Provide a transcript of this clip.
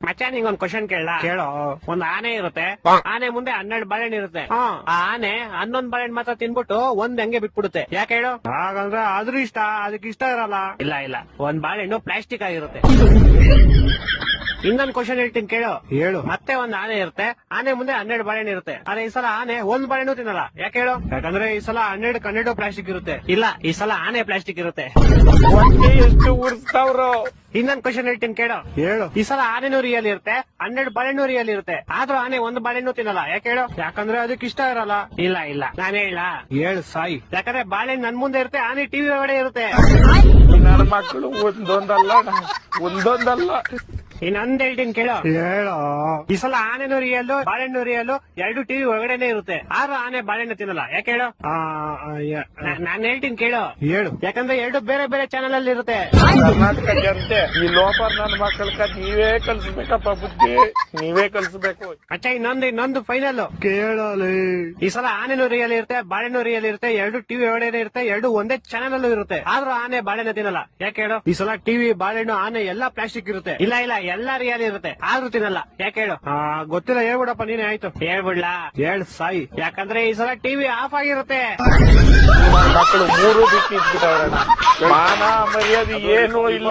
ಮಚ್ಚ ನಿಂಗೊಂದ್ ಕ್ವಶನ್ ಕೇಳ ಕೇಳೋ. ಒಂದ್ ಆನೆ ಇರುತ್ತೆ, ಆನೆ ಮುಂದೆ 12 ಬಾಳೆಹಣ್ಣು ಇರುತ್ತೆ. ಆ ಆನೆ 11 ಬಾಳೆಹಣ್ಣು ಮಾತ್ರ ತಿನ್ಬಿಟ್ಟು ಒಂದ್ ಹಂಗೆ ಬಿಟ್ಬಿಡುತ್ತೆ. ಯಾಕೆ ಹೇಳು? ಹಾಗಂದ್ರೆ ಅದ್ರ ಇಷ್ಟ, ಅದಕ್ಕೆ ಇಷ್ಟ ಇರಲ್ಲ. ಇಲ್ಲ ಇಲ್ಲ, ಒಂದ್ ಬಾಳೆಹಣ್ಣು ಪ್ಲಾಸ್ಟಿಕ್ ಆಗಿರುತ್ತೆ. ಇನ್ನೊಂದ್ ಕ್ವಶನ್ ಹೇಳ್ತೀನಿ ಕೇಳು. ಹೇಳು. ಮತ್ತೆ ಒಂದ್ ಆನೆ ಇರುತ್ತೆ, ಆನೆ ಮುಂದೆ 12 ಬಾಳೆಹಣ್ಣು ಇರುತ್ತೆ. ಆದ್ರೆ ಈ ಸಲ ಆನೆ ಒಂದ್ ಬಾಳೆಹಣ್ಣು ತಿನ್ನಲ್ಲ. ಯಾಕೆ ಹೇಳು? ಯಾಕಂದ್ರೆ ಈ ಸಲ 12 ಪ್ಲಾಸ್ಟಿಕ್ ಇರುತ್ತೆ. ಇಲ್ಲ, ಈ ಸಲ ಆನೆ ಪ್ಲಾಸ್ಟಿಕ್ ಇರುತ್ತೆ. ಹೊಟ್ಟೆ ಎಷ್ಟು ಉರ್ಸ್ತಾವ್ರು. ಇನ್ನೊಂದ್ ಕ್ವಶನ್ ಹೇಳ್ತೀನಿ ಕೇಳು. ಹೇಳು. ಈ ಸಲ ಆನೆನೂ ರಿಯಲ್ ಇರುತ್ತೆ, 12 ಬಾಳೆಹಣ್ಣು ರಿಯಲ್ ಇರುತ್ತೆ. ಆದ್ರೂ ಆನೆ ಒಂದ್ ಬಾಳೆಹಣ್ಣು ತಿನ್ನಲ್ಲ. ಯಾಕೆ ಹೇಳು? ಯಾಕಂದ್ರೆ ಅದಕ್ಕೆ ಇಷ್ಟ ಇರಲ್ಲ. ಇಲ್ಲ ಇಲ್ಲ, ನಾನ್ ಹೇಳ. ಹೇಳು ಸಾಯಿ. ಯಾಕಂದ್ರೆ ಬಾಳೆಹಣ್ಣು ನನ್ ಮುಂದೆ ಇರುತ್ತೆ, ಆನೆ ಟಿವಿ ಒಳಗಡೆ ಇರುತ್ತೆ. ನನ್ನ ಮಕ್ಕಳು ಒಂದೊಂದಲ್ಲ. ಇನ್ನೊಂದ್ ಹೇಳ್ತೀನಿ ಕೇಳು. ಹೇಳೋ. ಈ ಸಲ ಆನೆನೂ ರಿಯಲ್, ಬಾಳೆಹಣ್ಣು ರಿಯಲ್, ಎರಡು ಟಿವಿ ಒಳಗಡೆನೆ ಇರುತ್ತೆ. ಆದ್ರೂ ಆನೆ ಬಾಳೆಹಣ್ಣು ತಿನ್ನಲ್ಲ. ಯಾಕೆ ಹೇಳು? ನಾನ್ ಹೇಳ್ತೀನಿ ಕೇಳು. ಹೇಳು. ಯಾಕಂದ್ರೆ ಎರಡು ಬೇರೆ ಬೇರೆ ಚಾನಲ್ ಅಲ್ಲಿ ಇರುತ್ತೆ. ಕರ್ನಾಟಕ ಜನತೆ ಈ ಲೋಪರ್ ನನ್ನ ಮಕ್ಕಳ ನೀವೇ ಕಲ್ಸ್ಬೇಕಪ್ಪ, ಬುದ್ಧಿ ನೀವೇ ಕಲ್ಸ್ಬೇಕು. ಅಚ್ಚ ಇನ್ನೊಂದು ಫೈನಲ್ ಕೇಳಲಿ. ಈ ಸಲ ಆನೆನೂ ರಿಯಲ್ ಇರುತ್ತೆ, ಬಾಳೆಹಣ್ಣು ರಿಯಲ್ ಇರುತ್ತೆ, ಎರಡು ಟಿವಿ ಒಳಗಡೆ ಇರುತ್ತೆ, ಎರಡು ಒಂದೇ ಚಾನಲ್ ಅಲ್ಲೂ ಇರುತ್ತೆ. ಆದ್ರೂ ಆನೆ ಬಾಳೆಹಣ್ಣು ತಿನ್ನಲ್ಲ. ಯಾಕೆ ಹೇಳು? ಈ ಸಲ ಟಿವಿ, ಬಾಳೆಹಣ್ಣು, ಆನೆ ಎಲ್ಲಾ ಪ್ಲಾಸ್ಟಿಕ್ ಇರುತ್ತೆ. ಇಲ್ಲ ಇಲ್ಲ, ಎಲ್ಲ ರಿಯಲ್ ಇರುತ್ತೆ, ಆದ್ರೂ ತಿನ್ನಲ್ಲ. ಯಾಕೆ ಹೇಳು? ಗೊತ್ತಿಲ್ಲ, ಹೇಳ್ಬಿಡಪ್ಪ ನೀನೆ. ಆಯ್ತು ಹೇಳ್ಬಿಡ್ಲಾ? ಹೇಳ್ ಸಾಯಿ. ಯಾಕಂದ್ರೆ ಈ ಸಲ ಟಿವಿ ಆಫ್ ಆಗಿರುತ್ತೆ. ಮಕ್ಕಳು 3 ಬಿಟ್ಟು ಇಟ್ಬಿಟ್ಟವ್ರಣ್ಣ. ಮಾನ ಮರ್ಯಾದೆ ಏನೂ ಇಲ್ಲ.